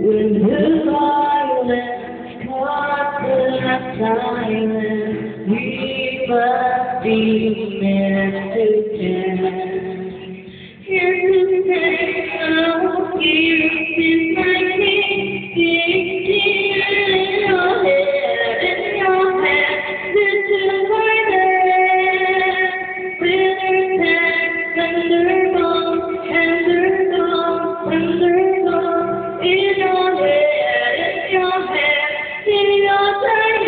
When the violence causes silence, we must be meant to stand. Here's the pain of years in my knee, in your head, in your hand, into my head. Withered hands, undergone, undergone, undergone. In your head, in your head, in your head.